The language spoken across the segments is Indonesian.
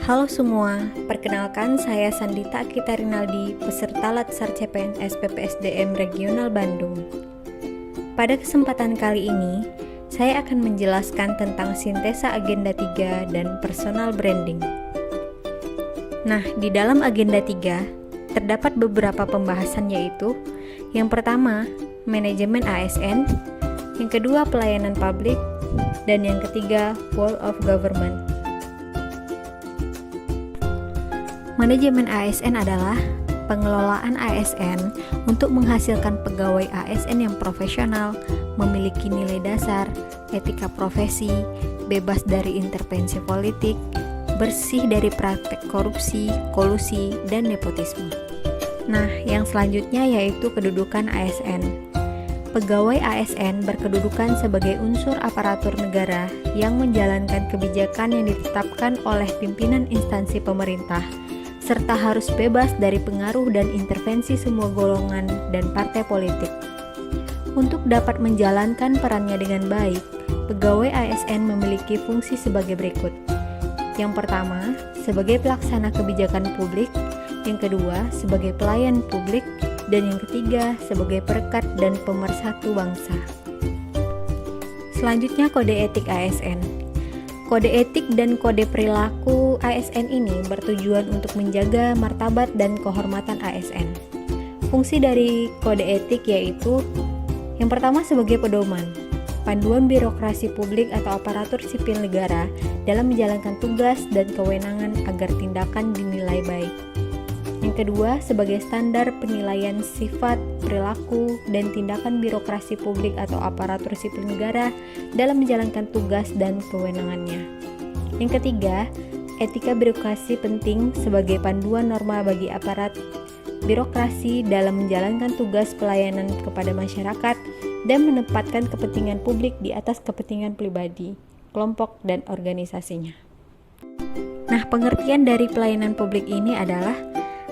Halo semua, perkenalkan saya Sandita Akita Rinaldi, peserta Latsar CPNS PPSDM Regional Bandung. Pada kesempatan kali ini, saya akan menjelaskan tentang sintesa agenda 3 dan personal branding. Nah, di dalam agenda 3, terdapat beberapa pembahasan yaitu yang pertama, manajemen ASN, yang kedua, pelayanan publik, dan yang ketiga, whole of government. Manajemen ASN adalah pengelolaan ASN untuk menghasilkan pegawai ASN yang profesional, memiliki nilai dasar, etika profesi, bebas dari intervensi politik, bersih dari praktek korupsi, kolusi, dan nepotisme. Nah, yang selanjutnya yaitu kedudukan ASN. Pegawai ASN berkedudukan sebagai unsur aparatur negara yang menjalankan kebijakan yang ditetapkan oleh pimpinan instansi pemerintah, serta harus bebas dari pengaruh dan intervensi semua golongan dan partai politik. Untuk dapat menjalankan perannya dengan baik, pegawai ASN memiliki fungsi sebagai berikut. Yang pertama, sebagai pelaksana kebijakan publik, yang kedua, sebagai pelayan publik, dan yang ketiga, sebagai perekat dan pemersatu bangsa. Selanjutnya, kode etik ASN. Kode etik dan kode perilaku ASN ini bertujuan untuk menjaga martabat dan kehormatan ASN. Fungsi dari kode etik yaitu yang pertama sebagai pedoman, panduan birokrasi publik atau aparatur sipil negara dalam menjalankan tugas dan kewenangan agar tindakan dinilai baik. Yang kedua, sebagai standar penilaian sifat, perilaku, dan tindakan birokrasi publik atau aparatur sipil negara dalam menjalankan tugas dan kewenangannya. Yang ketiga, etika birokrasi penting sebagai panduan norma bagi aparat birokrasi dalam menjalankan tugas pelayanan kepada masyarakat dan menempatkan kepentingan publik di atas kepentingan pribadi, kelompok, dan organisasinya. Nah, pengertian dari pelayanan publik ini adalah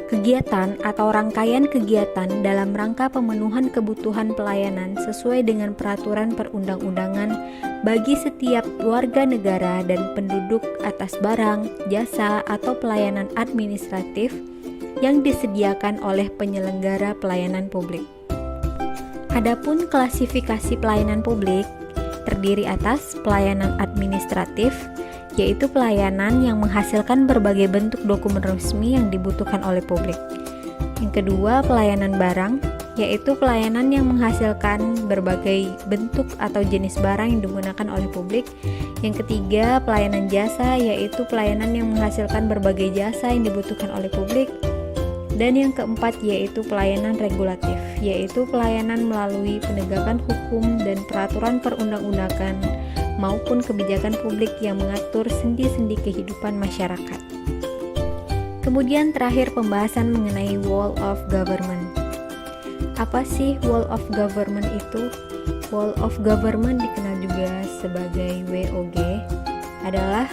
kegiatan atau rangkaian kegiatan dalam rangka pemenuhan kebutuhan pelayanan sesuai dengan peraturan perundang-undangan bagi setiap warga negara dan penduduk atas barang, jasa, atau pelayanan administratif yang disediakan oleh penyelenggara pelayanan publik. Adapun klasifikasi pelayanan publik terdiri atas pelayanan administratif, yaitu pelayanan yang menghasilkan berbagai bentuk dokumen resmi yang dibutuhkan oleh publik. Yang kedua, pelayanan barang, yaitu pelayanan yang menghasilkan berbagai bentuk atau jenis barang yang digunakan oleh publik. Yang ketiga, pelayanan jasa, yaitu pelayanan yang menghasilkan berbagai jasa yang dibutuhkan oleh publik. Dan yang keempat yaitu pelayanan regulatif, yaitu pelayanan melalui penegakan hukum dan peraturan perundang-undangan maupun kebijakan publik yang mengatur sendi-sendi kehidupan masyarakat. Kemudian terakhir pembahasan mengenai whole of government. Apa sih whole of government itu? Whole of government dikenal juga sebagai WOG, adalah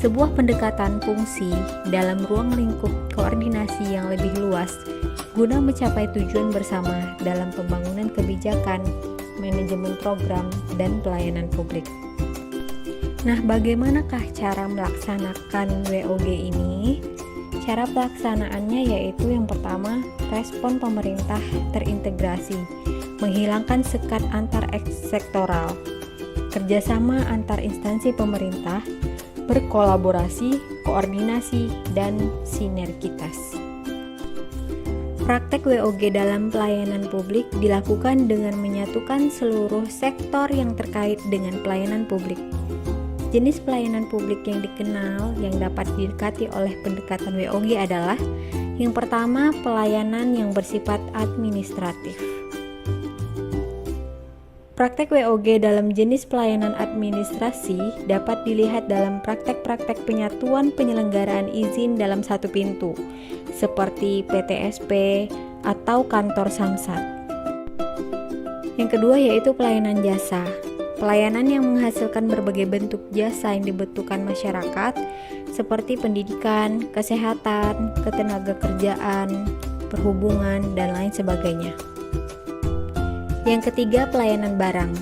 sebuah pendekatan fungsi dalam ruang lingkup koordinasi yang lebih luas guna mencapai tujuan bersama dalam pembangunan kebijakan, manajemen program, dan pelayanan publik. Nah, bagaimanakah cara melaksanakan WOG ini? Cara pelaksanaannya yaitu yang pertama, respon pemerintah terintegrasi, menghilangkan sekat antar sektoral, kerjasama antar instansi pemerintah, berkolaborasi, koordinasi, dan sinergitas. Praktek WOG dalam pelayanan publik dilakukan dengan menyatukan seluruh sektor yang terkait dengan pelayanan publik. Jenis pelayanan publik yang dikenal yang dapat didekati oleh pendekatan WOG adalah yang pertama, pelayanan yang bersifat administratif. Praktek WOG dalam jenis pelayanan administrasi dapat dilihat dalam praktek-praktek penyatuan penyelenggaraan izin dalam satu pintu, seperti PTSP atau kantor Samsat. Yang kedua yaitu pelayanan jasa. Pelayanan yang menghasilkan berbagai bentuk jasa yang dibutuhkan masyarakat, seperti pendidikan, kesehatan, ketenagakerjaan, perhubungan, dan lain sebagainya. Yang ketiga, pelayanan barang.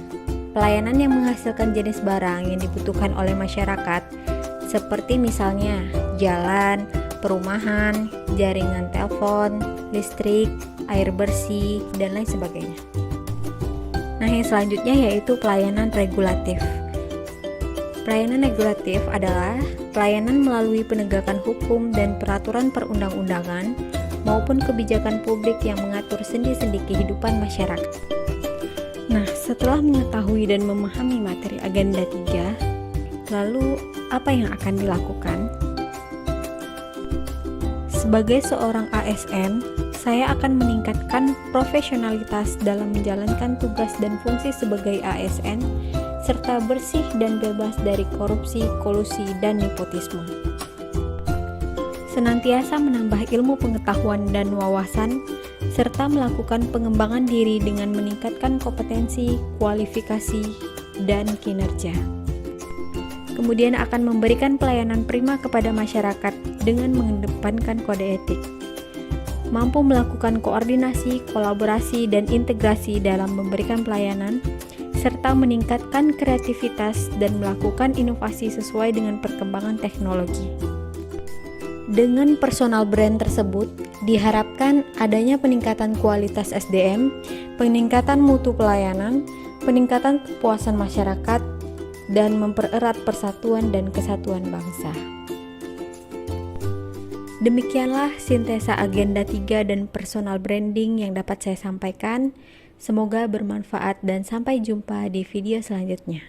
Pelayanan yang menghasilkan jenis barang yang dibutuhkan oleh masyarakat, seperti misalnya jalan, perumahan, jaringan telepon, listrik, air bersih, dan lain sebagainya. Nah, yang selanjutnya yaitu pelayanan regulatif. Pelayanan regulatif adalah pelayanan melalui penegakan hukum dan peraturan perundang-undangan maupun kebijakan publik yang mengatur sendi-sendi kehidupan masyarakat. Nah, setelah mengetahui dan memahami materi Agenda 3, lalu apa yang akan dilakukan? Sebagai seorang ASN, saya akan meningkatkan profesionalitas dalam menjalankan tugas dan fungsi sebagai ASN, serta bersih dan bebas dari korupsi, kolusi, dan nepotisme. Senantiasa menambah ilmu pengetahuan dan wawasan, serta melakukan pengembangan diri dengan meningkatkan kompetensi, kualifikasi, dan kinerja. Kemudian akan memberikan pelayanan prima kepada masyarakat dengan mengedepankan kode etik. Mampu melakukan koordinasi, kolaborasi, dan integrasi dalam memberikan pelayanan, serta meningkatkan kreativitas dan melakukan inovasi sesuai dengan perkembangan teknologi. Dengan personal brand tersebut, diharapkan adanya peningkatan kualitas SDM, peningkatan mutu pelayanan, peningkatan kepuasan masyarakat, dan mempererat persatuan dan kesatuan bangsa. Demikianlah sintesa Agenda 3 dan personal branding yang dapat saya sampaikan. Semoga bermanfaat dan sampai jumpa di video selanjutnya.